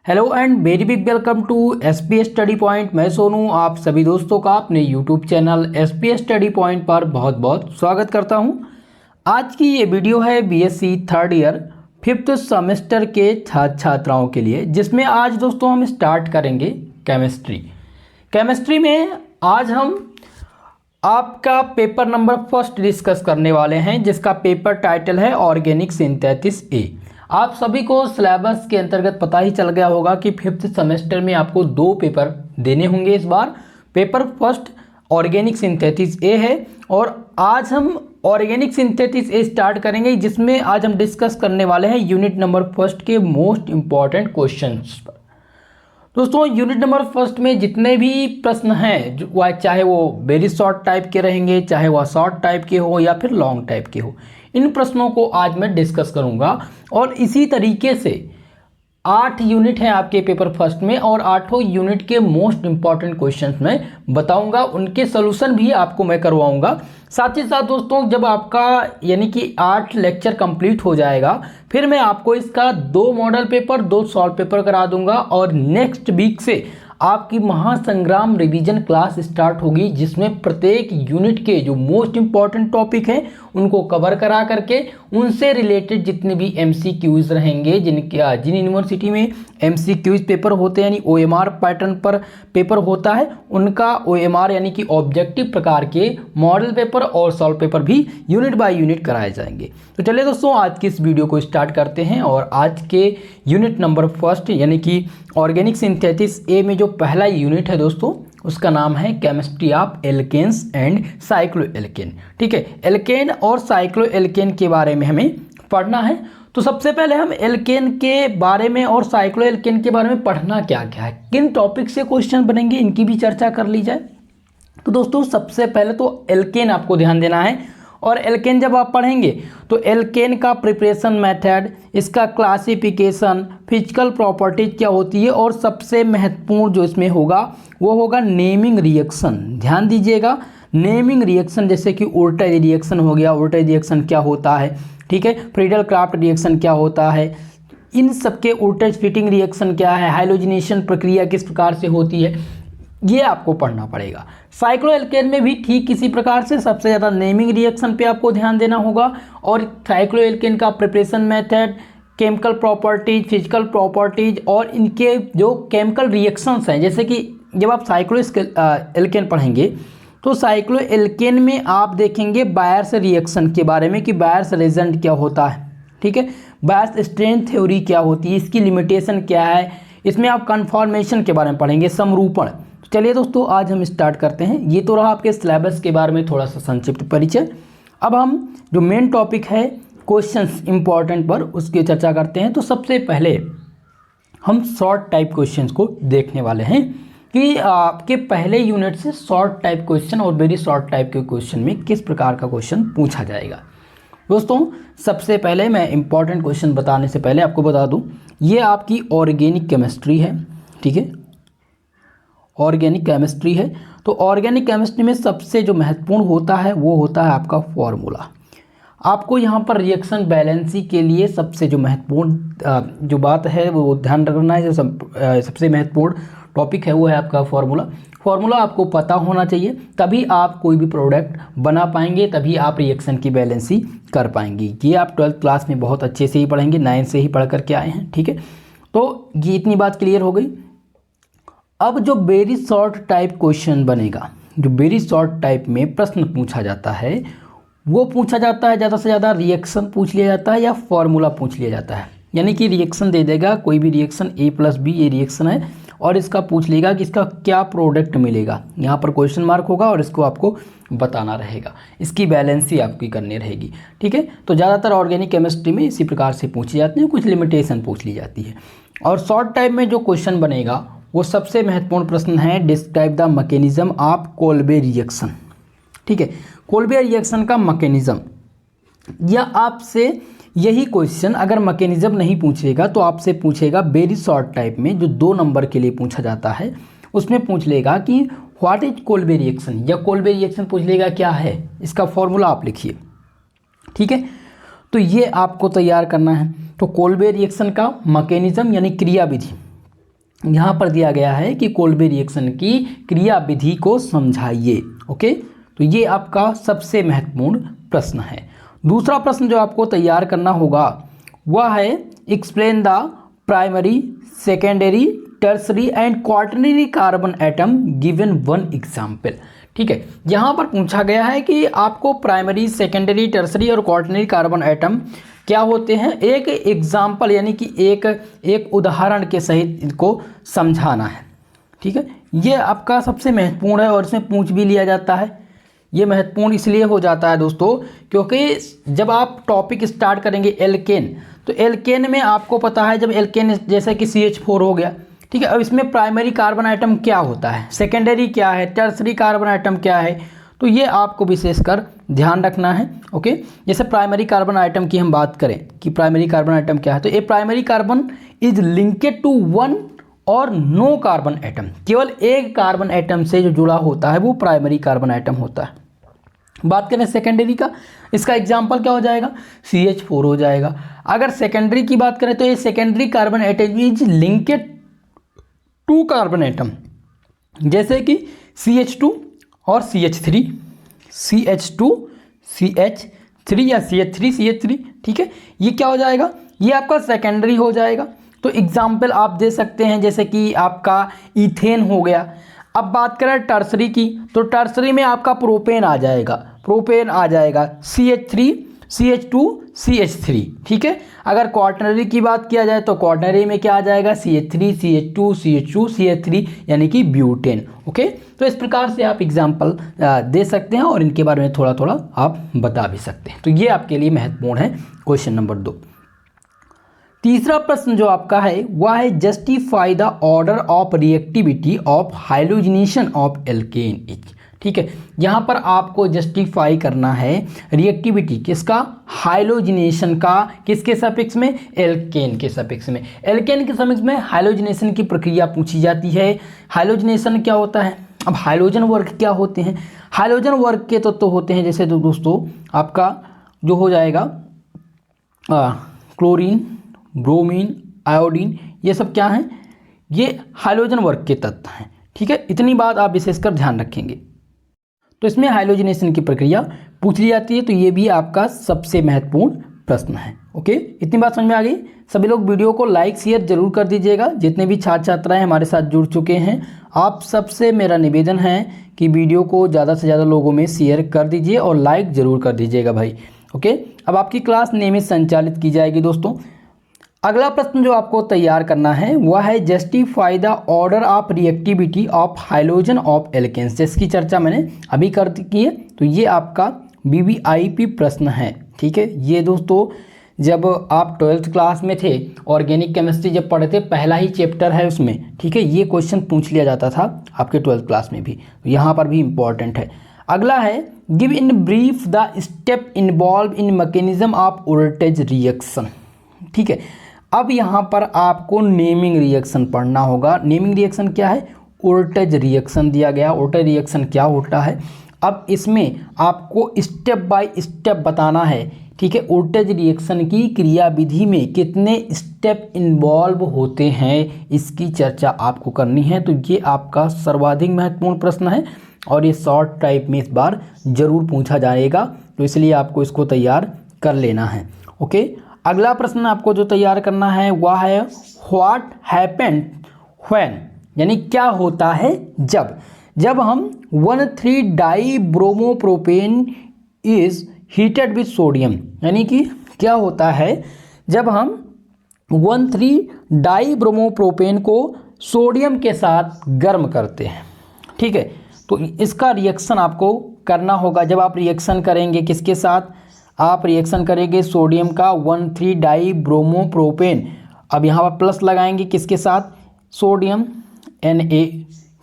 Hello and very big welcome to SPS study point. मैं सोनू आप सभी दोस्तों का अपने YouTube channel SPS study point पर बहुत बहुत स्वागत करता हूं। आज की ये वीडियो है BSc third year fifth semester के छात्र छात्राओं के लिए, जिसमें आज दोस्तों हम स्टार्ट करेंगे केमिस्ट्री में आज हम आपका पेपर नंबर फर्स्ट डिस्कस करने वाले हैं, जिसका पेपर टाइटल है ऑर्गेनिक सिंथेसिस ए। आप सभी को सिलेबस के अंतर्गत पता ही चल गया होगा कि फिफ्थ सेमेस्टर में आपको दो पेपर देने होंगे। इस बार पेपर फर्स्ट ऑर्गेनिक सिंथेसिस ए है और आज हम ऑर्गेनिक सिंथेसिस ए स्टार्ट करेंगे, जिसमें आज हम डिस्कस करने वाले हैं यूनिट नंबर फर्स्ट के मोस्ट इंपॉर्टेंट क्वेश्चंस पर। दोस्तों यूनिट नंबर फर्स्ट में जितने भी प्रश्न हैं, जो चाहे वो वेरी शॉर्ट टाइप के रहेंगे, चाहे वह शॉर्ट टाइप के हो या फिर लॉन्ग टाइप के हो, इन प्रश्नों को आज मैं डिस्कस करूंगा। और इसी तरीके से 8 यूनिट हैं आपके पेपर फर्स्ट में और 8 यूनिट के मोस्ट इंपॉर्टेंट क्वेश्चंस मैं बताऊंगा, उनके सोल्यूशन भी आपको मैं करवाऊंगा। साथ ही साथ दोस्तों जब आपका यानी कि 8 लेक्चर कंप्लीट हो जाएगा, फिर मैं आपको इसका 2 मॉडल पेपर 2 सॉल्व पेपर करा दूंगा और नेक्स्ट वीक से आपकी महासंग्राम रिवीजन क्लास स्टार्ट होगी, जिसमें प्रत्येक यूनिट के जो मोस्ट इंपॉर्टेंट टॉपिक हैं उनको कवर करा करके उनसे रिलेटेड जितने भी एमसीक्यूज रहेंगे, जिन यूनिवर्सिटी में एमसीक्यूज पेपर होते हैं यानी ओएमआर पैटर्न पर पेपर होता है, उनका ओएमआर यानी कि ऑब्जेक्टिव प्रकार के मॉडल पेपर और सॉल्व पेपर भी यूनिट बाय यूनिट कराए जाएंगे। तो चलिए दोस्तों आज की इस वीडियो को स्टार्ट करते हैं। और आज के यूनिट नंबर फर्स्ट यानी कि ऑर्गेनिक सिंथेसिस ए में जो पहला यूनिट है दोस्तों, उसका नाम है chemistry of alkanes and cycloalkane. ठीक है, एल्केन और साइक्लो एल्केन के बारे में हमें पढ़ना है। तो सबसे पहले हम एल्केन के बारे में और साइक्लो एल्केन के बारे में पढ़ना क्या क्या है, किन टॉपिक से क्वेश्चन बनेंगे, इनकी भी चर्चा कर ली जाए। तो दोस्तों सबसे पहले तो एल्केन आपको ध्यान देना है। और एल्केन जब आप पढ़ेंगे तो एल्केन का प्रिपरेशन मेथड, इसका क्लासिफिकेशन, फिजिकल प्रॉपर्टीज क्या होती है, और सबसे महत्वपूर्ण जो इसमें होगा वो होगा नेमिंग रिएक्शन। ध्यान दीजिएगा, नेमिंग रिएक्शन, जैसे कि उल्टा रिएक्शन हो गया, उल्टा रिएक्शन क्या होता है, ठीक है, फ्रीडल क्राफ्ट रिएक्शन क्या होता है, इन सबके उल्टे फिटिंग रिएक्शन क्या है, हाइलोजिनेशन प्रक्रिया किस प्रकार से होती है, ये आपको पढ़ना पड़ेगा। साइक्लो एल्केन में भी ठीक इसी प्रकार से सबसे ज़्यादा नेमिंग रिएक्शन पे आपको ध्यान देना होगा। और साइक्लो एल्केन का preparation method, chemical properties, physical properties और इनके जो केमिकल रिएक्शंस हैं, जैसे कि जब आप साइक्लो एल्केन पढ़ेंगे तो साइक्लो एल्केन में आप देखेंगे बायर्स रिएक्शन के बारे में कि बायर्स रिएजेंट क्या होता है, ठीक है, बायर्स स्ट्रेंथ थ्योरी क्या होती है, इसकी लिमिटेशन क्या है, इसमें आप कन्फॉर्मेशन के बारे में पढ़ेंगे, समरूपण। चलिए दोस्तों आज हम स्टार्ट करते हैं। ये तो रहा आपके सिलेबस के बारे में थोड़ा सा संक्षिप्त परिचय। अब हम जो मेन टॉपिक है क्वेश्चंस इंपॉर्टेंट पर, उसकी चर्चा करते हैं। तो सबसे पहले हम शॉर्ट टाइप क्वेश्चंस को देखने वाले हैं कि आपके पहले यूनिट से शॉर्ट टाइप क्वेश्चन और वेरी शॉर्ट टाइप के क्वेश्चन में किस प्रकार का क्वेश्चन पूछा जाएगा। दोस्तों सबसे पहले मैं इंपॉर्टेंट क्वेश्चन बताने से पहले आपको बता दूं, ये आपकी ऑर्गेनिक केमिस्ट्री है, ठीक है, ऑर्गेनिक केमिस्ट्री है। तो ऑर्गेनिक केमिस्ट्री में सबसे जो महत्वपूर्ण होता है वो होता है आपका फॉर्मूला। आपको यहाँ पर रिएक्शन बैलेंसी के लिए सबसे जो महत्वपूर्ण जो बात है वो ध्यान रखना है, जो सबसे महत्वपूर्ण टॉपिक है वो है आपका फॉर्मूला। फॉर्मूला आपको पता होना चाहिए, तभी आप कोई भी प्रोडक्ट बना पाएंगे, तभी आप रिएक्शन की बैलेंसी कर पाएंगे। ये आप 12th क्लास में बहुत अच्छे से ही पढ़ेंगे, 9 से ही पढ़ करके आए हैं, ठीक है। तो ये इतनी बात क्लियर हो गई। अब जो वेरी शॉर्ट टाइप क्वेश्चन बनेगा, जो वेरी शॉर्ट टाइप में प्रश्न पूछा जाता है, वो पूछा जाता है ज़्यादा से ज़्यादा रिएक्शन पूछ लिया जाता है या फॉर्मूला पूछ लिया जाता है। यानी कि रिएक्शन दे देगा, कोई भी रिएक्शन A+B ये रिएक्शन है, और इसका पूछ लेगा कि इसका क्या प्रोडक्ट मिलेगा। यहाँ पर क्वेश्चन मार्क होगा और इसको आपको बताना रहेगा, इसकी बैलेंसी आपकी करनी रहेगी, ठीक है। तो ज़्यादातर ऑर्गेनिक केमिस्ट्री में इसी प्रकार से पूछी जाती है, कुछ लिमिटेशन पूछ ली जाती है। और शॉर्ट टाइप में जो क्वेश्चन बनेगा वो सबसे महत्वपूर्ण प्रश्न है, describe the mechanism of Kolbe reaction, ठीक है, कोल्बे रिएक्शन का मैकेनिज्म। या आपसे यही क्वेश्चन अगर मैकेनिज्म नहीं पूछेगा तो आपसे पूछेगा वेरी शॉर्ट टाइप में, जो 2 नंबर के लिए पूछा जाता है, उसमें पूछ लेगा कि व्हाट इज कोल्बे रिएक्शन, या कोल्बे रिएक्शन पूछ लेगा क्या है, इसका फॉर्मूला आप लिखिए, ठीक है। तो ये आपको तैयार करना है। तो कोल्बे रिएक्शन का मैकेनिज्म यानी क्रिया विधि, यहाँ पर दिया गया है कि कोल्बे रिएक्शन की क्रिया विधि को समझाइए। ओके, तो ये आपका सबसे महत्वपूर्ण प्रश्न है। दूसरा प्रश्न जो आपको तैयार करना होगा वह है explain the primary, secondary, tertiary and quaternary carbon atom given one example. ठीक है, यहाँ पर पूछा गया है कि आपको प्राइमरी, सेकेंडरी, टर्सरी और क्वार्टरनरी कार्बन एटम क्या होते हैं, एक एग्जाम्पल यानी कि एक उदाहरण के सहित इनको समझाना है। ठीक है, ये आपका सबसे महत्वपूर्ण है और इसमें पूछ भी लिया जाता है। ये महत्वपूर्ण इसलिए हो जाता है दोस्तों क्योंकि जब आप टॉपिक स्टार्ट करेंगे एल्केन, तो एल्केन में आपको पता है जब एल्केन जैसे कि CH4 हो गया, ठीक है, अब इसमें प्राइमरी कार्बन आइटम क्या होता है, सेकेंडरी क्या है, टर्सरी कार्बन आइटम क्या है, तो ये आपको विशेषकर ध्यान रखना है। ओके, जैसे प्राइमरी कार्बन आइटम की हम बात करें कि प्राइमरी कार्बन आइटम क्या है, तो a primary carbon is linked to one और नो कार्बन एटम, केवल एक कार्बन एटम से जो जुड़ा होता है वो प्राइमरी कार्बन आइटम होता है। बात करें सेकेंडरी का, इसका एग्जाम्पल क्या हो जाएगा, CH4 हो जाएगा। अगर सेकेंडरी की बात करें तो ये secondary carbon atom is linked to carbon atom, जैसे कि CH2 और CH3, CH2 CH3 या CH3 CH3। ठीक है, ये क्या हो जाएगा, ये आपका सेकेंडरी हो जाएगा। तो एग्जाम्पल आप दे सकते हैं जैसे कि आपका इथेन हो गया। अब बात करें टर्सरी की, तो टर्सरी में आपका प्रोपेन आ जाएगा CH3 CH2 CH3। ठीक है, अगर क्वार्टनरी की बात किया जाए तो क्वार्टनरी में क्या आ जाएगा, CH3 CH2 CH2 CH3 यानी कि ब्यूटेन। ओके, तो इस प्रकार से आप एग्जाम्पल दे सकते हैं और इनके बारे में थोड़ा थोड़ा आप बता भी सकते हैं। तो ये आपके लिए महत्वपूर्ण है क्वेश्चन नंबर 2। तीसरा प्रश्न जो आपका है वह है justify the order of reactivity of halogenation of alkane each. ठीक है, यहाँ पर आपको जस्टिफाई करना है रिएक्टिविटी किसका, हाइलोजिनेशन का, किसके सफिक्स में, एल्केन के सफिक्स में। एल्केन के सफिक्स में हाइलोजिनेशन की प्रक्रिया पूछी जाती है। हाइलोजिनेशन क्या होता है, अब हाइलोजन वर्ग क्या होते हैं, हाइलोजन वर्ग के तत्व होते हैं जैसे तो दोस्तों आपका जो हो जाएगा क्लोरीन, ब्रोमीन, आयोडीन, ये सब क्या हैं, ये हाइलोजन वर्ग के तत्व हैं। ठीक है, इतनी बात आप विशेषकर ध्यान रखेंगे। तो इसमें हाइलोजिनेशन की प्रक्रिया पूछ ली जाती है, तो ये भी आपका सबसे महत्वपूर्ण प्रश्न है। ओके, इतनी बात समझ में आ गई। सभी लोग वीडियो को लाइक शेयर जरूर कर दीजिएगा। जितने भी छात्र छात्राएं हमारे साथ जुड़ चुके हैं, आप सबसे मेरा निवेदन है कि वीडियो को ज़्यादा से ज़्यादा लोगों में शेयर कर दीजिए और लाइक ज़रूर कर दीजिएगा भाई। ओके, अब आपकी क्लास नियमित संचालित की जाएगी दोस्तों। अगला प्रश्न जो आपको तैयार करना है वह है justify the order of reactivity of halogen of alkanes, जिसकी चर्चा मैंने अभी कर की है। तो ये आपका VVIP प्रश्न है। ठीक है, ये दोस्तों जब आप 12th क्लास में थे, ऑर्गेनिक केमिस्ट्री जब पढ़े थे, पहला ही चैप्टर है उसमें। ठीक है, ये क्वेश्चन पूछ लिया जाता था आपके 12th क्लास में भी, तो यहाँ पर भी इम्पॉर्टेंट है। अगला है give in brief the step involve in mechanism of voltage reaction. ठीक है, अब यहाँ पर आपको नेमिंग रिएक्शन पढ़ना होगा। नेमिंग रिएक्शन क्या है, वोल्टेज रिएक्शन दिया गया। वोल्टेज रिएक्शन क्या होता है, अब इसमें आपको स्टेप बाय स्टेप बताना है। ठीक है, वोल्टेज रिएक्शन की क्रिया विधि में कितने स्टेप इन्वॉल्व होते हैं, इसकी चर्चा आपको करनी है। तो ये आपका सर्वाधिक महत्वपूर्ण प्रश्न है और ये शॉर्ट टाइप में इस बार जरूर पूछा जाएगा, तो इसलिए आपको इसको तैयार कर लेना है। ओके, अगला प्रश्न आपको जो तैयार करना है वह है व्हाट हैपेंड व्हेन, यानी क्या होता है जब हम 1,3 dibromopropane is heated with sodium, यानी कि क्या होता है जब हम 1,3 डाई ब्रोमोप्रोपेन को सोडियम के साथ गर्म करते हैं। ठीक है, तो इसका रिएक्शन आपको करना होगा। जब आप रिएक्शन करेंगे किसके साथ, आप रिएक्शन करेंगे सोडियम का 1,3 डाई ब्रोमोप्रोपेन। अब यहाँ पर प्लस लगाएंगे किसके साथ, सोडियम Na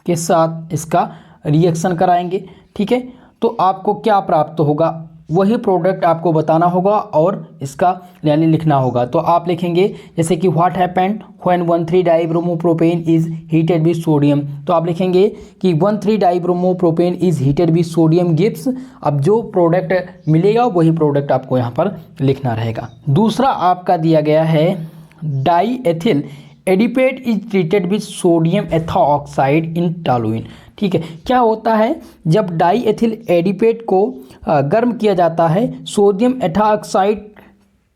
के साथ इसका रिएक्शन कराएंगे। ठीक है, तो आपको क्या प्राप्त होगा, वही प्रोडक्ट आपको बताना होगा और इसका यानी लिखना होगा। तो आप लिखेंगे जैसे कि what happened when 1,3 dibromopropane is heated with sodium, तो आप लिखेंगे कि 1,3 dibromopropane is heated with sodium gives. अब जो प्रोडक्ट मिलेगा वही प्रोडक्ट आपको यहाँ पर लिखना रहेगा। दूसरा आपका दिया गया है diethyl adipate is treated with sodium ethoxide in toluene. ठीक है, क्या होता है जब डाई एथिल एडिपेट को गर्म किया जाता है सोडियम एथाऑक्साइड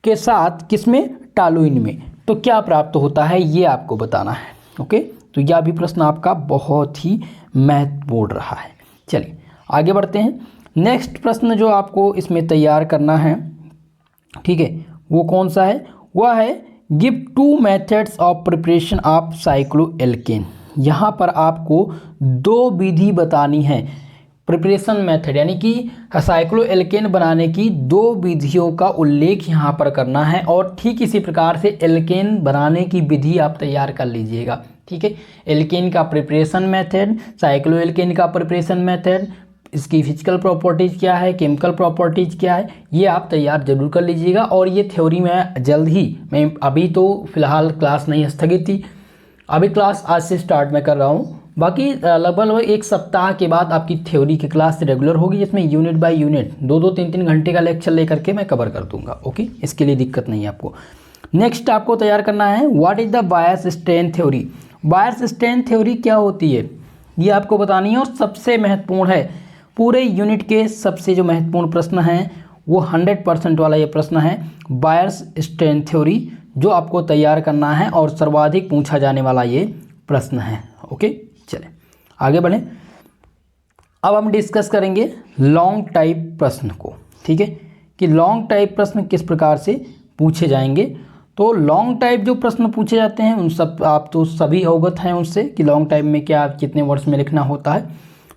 के साथ, किसमें, टॉलुइन में, तो क्या प्राप्त होता है ये आपको बताना है। ओके, तो यह भी प्रश्न आपका बहुत ही महत्वपूर्ण रहा है। चलिए आगे बढ़ते हैं। नेक्स्ट प्रश्न जो आपको इसमें तैयार करना है, ठीक है, वो कौन सा है, वह है give 2 methods of preparation of cycloalkane. यहाँ पर आपको 2 विधि बतानी है, प्रिपरेशन मेथड यानी कि साइक्लोएल्केन बनाने की 2 विधियों का उल्लेख यहाँ पर करना है, और ठीक इसी प्रकार से एल्केन बनाने की विधि आप तैयार कर लीजिएगा। ठीक है, एल्केन का प्रिपरेशन मेथड, साइक्लोएल्केन का प्रिपरेशन मेथड, इसकी फिजिकल प्रॉपर्टीज़ क्या है, केमिकल प्रॉपर्टीज़ क्या है, ये आप तैयार जरूर कर लीजिएगा। और ये थ्योरी में जल्द ही, मैं अभी तो फिलहाल क्लास नहीं स्थगित थी, अभी क्लास आज से स्टार्ट मैं कर रहा हूँ, बाकी लगभग 1 सप्ताह के बाद आपकी थ्योरी की क्लास रेगुलर होगी, जिसमें यूनिट बाय यूनिट 2-2, 3-3 घंटे का लेक्चर लेकर के मैं कवर कर दूंगा। ओके, इसके लिए दिक्कत नहीं है आपको। नेक्स्ट आपको तैयार करना है what is the bias strain theory. Bias strain theory क्या होती है ये आपको बतानी है, और सबसे महत्वपूर्ण है, पूरे यूनिट के सबसे जो महत्वपूर्ण प्रश्न हैं वो 100% वाला ये प्रश्न है, बायस स्ट्रेन थ्योरी, जो आपको तैयार करना है और सर्वाधिक पूछा जाने वाला ये प्रश्न है। ओके, चलें आगे बढ़ें। अब हम डिस्कस करेंगे लॉन्ग टाइप प्रश्न को। ठीक है, कि लॉन्ग टाइप प्रश्न किस प्रकार से पूछे जाएंगे। तो लॉन्ग टाइप जो प्रश्न पूछे जाते हैं उन सब आप तो सभी अवगत हैं उनसे, कि लॉन्ग टाइप में क्या कितने वर्ड्स में लिखना होता है।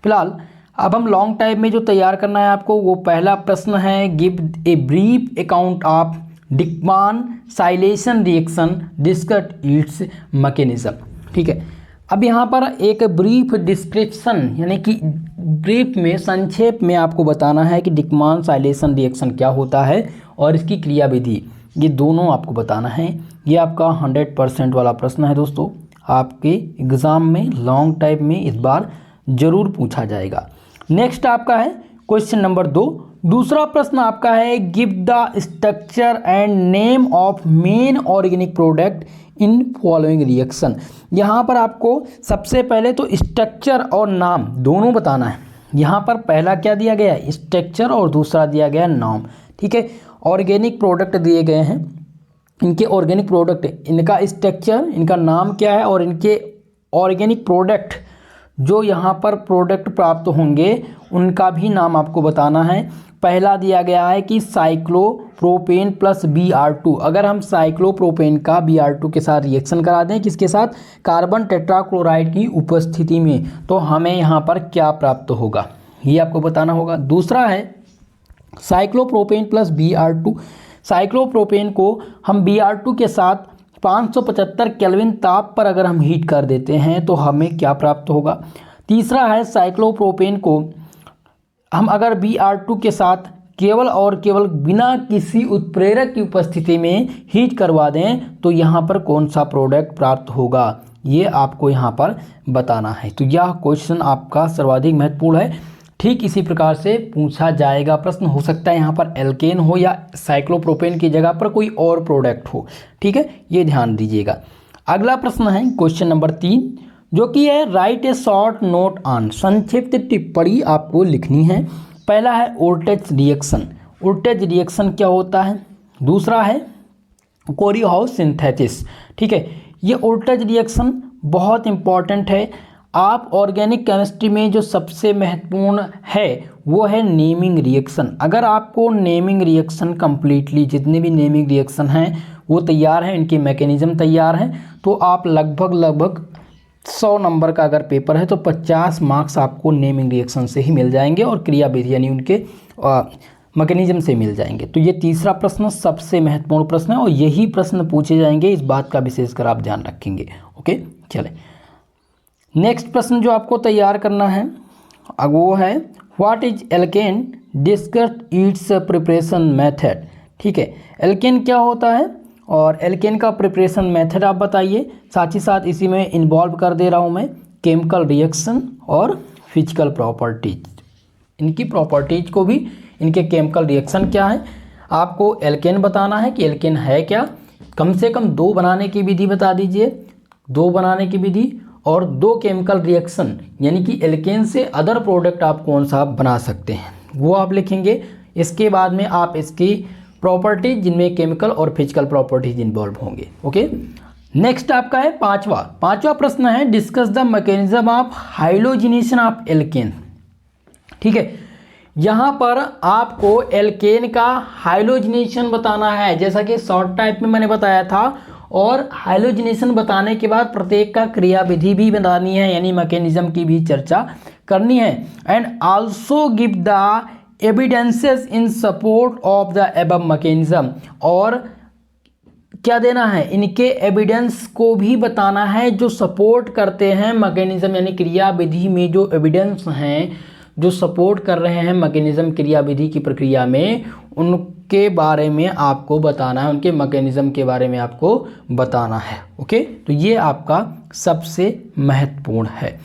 फिलहाल अब हम लॉन्ग टाइप में जो तैयार करना है आपको, वो पहला प्रश्न है give a brief account of Dieckmann cyclisation reaction discuss its mechanism. ठीक है, अब यहाँ पर एक ब्रीफ डिस्क्रिप्शन यानी कि ब्रीफ में, संक्षेप में आपको बताना है कि डिकमान साइलेशन रिएक्शन क्या होता है और इसकी क्रियाविधि, ये दोनों आपको बताना है। ये आपका 100% वाला प्रश्न है दोस्तों, आपके एग्ज़ाम में लॉन्ग टाइप में इस बार जरूर पूछा जाएगा। नेक्स्ट आपका है क्वेश्चन नंबर 2। दूसरा प्रश्न आपका है give the structure and name of main organic product in following reaction. यहाँ पर आपको सबसे पहले तो स्ट्रक्चर और नाम दोनों बताना है। यहाँ पर पहला क्या दिया गया है, स्ट्रक्चर, और दूसरा दिया गया है नाम। ठीक है, ऑर्गेनिक प्रोडक्ट दिए गए हैं, इनके ऑर्गेनिक प्रोडक्ट, इनका स्ट्रक्चर, इनका नाम क्या है, और इनके ऑर्गेनिक प्रोडक्ट जो यहाँ पर प्रोडक्ट प्राप्त होंगे उनका भी नाम आपको बताना है। पहला दिया गया है कि साइक्लोप्रोपेन प्लस Br2। अगर हम साइक्लोप्रोपेन का Br2 के साथ रिएक्शन करा दें, किसके साथ, कार्बन टेट्राक्लोराइड की उपस्थिति में, तो हमें यहाँ पर क्या प्राप्त होगा ये आपको बताना होगा। दूसरा है साइक्लोप्रोपेन प्लस Br2। साइक्लोप्रोपेन को हम Br2 के साथ 575 केल्विन ताप पर अगर हम हीट कर देते हैं तो हमें क्या प्राप्त होगा। तीसरा है साइक्लोप्रोपेन को हम अगर Br2 के साथ केवल और केवल बिना किसी उत्प्रेरक की उपस्थिति में हीट करवा दें तो यहाँ पर कौन सा प्रोडक्ट प्राप्त होगा, ये आपको यहाँ पर बताना है। तो यह क्वेश्चन आपका सर्वाधिक महत्वपूर्ण है, ठीक इसी प्रकार से पूछा जाएगा प्रश्न। हो सकता है यहाँ पर एल्केन हो या साइक्लोप्रोपेन की जगह पर कोई और प्रोडक्ट हो। ठीक है, ये ध्यान दीजिएगा। अगला प्रश्न है क्वेश्चन नंबर 3, जो कि है right A short note on. संक्षिप्त टिप्पणी आपको लिखनी है। पहला है वोल्टेज रिएक्शन। वोल्टेज रिएक्शन क्या होता है। दूसरा है कोरीहाउस सिंथेसिस। ठीक है, ये वोल्टेज रिएक्शन बहुत इंपॉर्टेंट है। आप ऑर्गेनिक केमिस्ट्री में जो सबसे महत्वपूर्ण है वो है नेमिंग रिएक्शन। अगर आपको नेमिंग रिएक्शन कंप्लीटली, जितने भी नेमिंग रिएक्शन हैं वो तैयार हैं, इनके मैकेनिज्म तैयार हैं, तो आप लगभग 100 नंबर का अगर पेपर है तो 50 मार्क्स आपको नेमिंग रिएक्शन से ही मिल जाएंगे और क्रियाविधि यानी उनके मैकेनिज्म से मिल जाएंगे। तो ये तीसरा प्रश्न सबसे महत्वपूर्ण प्रश्न है और यही प्रश्न पूछे जाएंगे, इस बात का विशेषकर आप ध्यान रखेंगे। ओके, चले नेक्स्ट प्रश्न जो आपको तैयार करना है वो है what is alkane, discuss its preparation method. ठीक है, एल्केन क्या होता है और एल्केन का प्रिपरेशन मेथड आप बताइए। साथ ही साथ इसी में इन्वॉल्व कर दे रहा हूँ मैं केमिकल रिएक्शन और फिजिकल प्रॉपर्टीज, इनकी प्रॉपर्टीज को भी, इनके केमिकल रिएक्शन क्या है, आपको एल्केन बताना है कि एल्केन है क्या, कम से कम 2 बनाने की विधि बता दीजिए, दो बनाने की विधि और दो केमिकल रिएक्शन यानी कि एल्केन से अदर प्रोडक्ट आप कौन सा बना सकते हैं वो आप लिखेंगे। इसके बाद में आप इसकी प्रॉपर्टीज जिनमें केमिकल और फिजिकल प्रॉपर्टीज इन्वॉल्व होंगे। ओके, नेक्स्ट आपका है पांचवा प्रश्न है discuss the mechanism of halogenation of alkane. ठीक है, यहाँ पर आपको एल्केन का हाइलोजिनेशन बताना है, जैसा कि शॉर्ट टाइप में मैंने बताया था। और हाइलोजिनेशन बताने के बाद प्रत्येक का क्रियाविधि भी बतानी है, यानी मैकेनिज्म की भी चर्चा करनी है। And also give the evidences in support of the above mechanism, और क्या देना है, इनके एविडेंस को भी बताना है जो सपोर्ट करते हैं मैकेनिज्म, यानी क्रियाविधि में जो एविडेंस हैं जो सपोर्ट कर रहे हैं मैकेनिज्म क्रियाविधि की प्रक्रिया में, उनके बारे में आपको बताना है, उनके मैकेनिज्म के बारे में आपको बताना है। ओके, तो ये आपका सबसे महत्वपूर्ण है।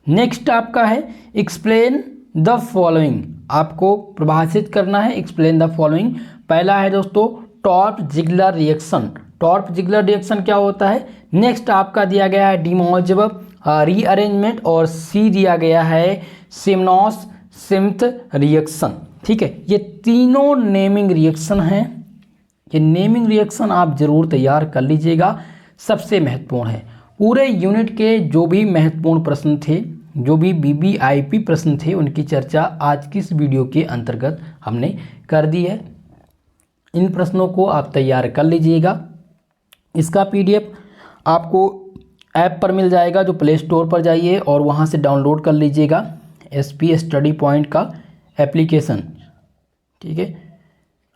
नेक्स्ट आपका है एक्सप्लेन द फॉलोइंग, आपको प्रभाषित करना है एक्सप्लेन द फॉलोइंग। पहला है दोस्तों टॉर्प-जिगलर रिएक्शन। टॉर्प-जिगलर रिएक्शन क्या होता है। नेक्स्ट आपका दिया गया है डिमोल्व रीअरेंजमेंट, और सी दिया गया है सिमनॉस-सिम्थ रिएक्शन। ठीक है, ये तीनों नेमिंग रिएक्शन हैं। ये नेमिंग रिएक्शन आप जरूर तैयार कर लीजिएगा, सबसे महत्वपूर्ण है। पूरे यूनिट के जो भी महत्वपूर्ण प्रश्न थे, जो भी BBIP प्रश्न थे, उनकी चर्चा आज की इस वीडियो के अंतर्गत हमने कर दी है। इन प्रश्नों को आप तैयार कर लीजिएगा। इसका PDF आपको ऐप पर मिल जाएगा, जो प्ले स्टोर पर जाइए और वहाँ से डाउनलोड कर लीजिएगा SP स्टडी पॉइंट का एप्लीकेशन। ठीक है,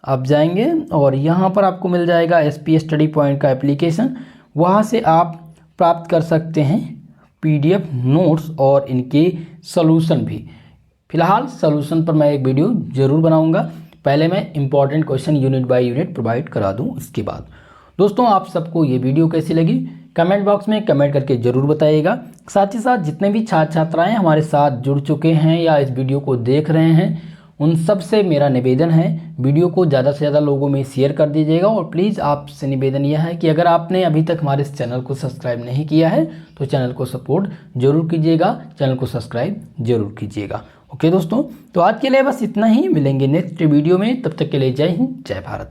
आप जाएंगे और यहाँ पर आपको मिल जाएगा SP स्टडी पॉइंट का एप्लीकेशन, वहाँ से आप प्राप्त कर सकते हैं PDF नोट्स और इनके सॉल्यूशन भी। फिलहाल सॉल्यूशन पर मैं एक वीडियो ज़रूर बनाऊंगा, पहले मैं important question unit by unit provide करा दूं उसके बाद। दोस्तों, आप सबको ये वीडियो कैसी लगी कमेंट बॉक्स में कमेंट करके ज़रूर बताइएगा। साथ ही साथ जितने भी छात्र छात्राएँ हमारे साथ जुड़ चुके हैं या इस वीडियो को देख रहे हैं, उन सब से मेरा निवेदन है वीडियो को ज़्यादा से ज़्यादा लोगों में शेयर कर दीजिएगा। और प्लीज़ आपसे निवेदन यह है कि अगर आपने अभी तक हमारे इस चैनल को सब्सक्राइब नहीं किया है तो चैनल को सपोर्ट जरूर कीजिएगा, चैनल को सब्सक्राइब जरूर कीजिएगा। ओके दोस्तों, तो आज के लिए बस इतना ही, मिलेंगे नेक्स्ट वीडियो में, तब तक के लिए जय हिंद जय भारत।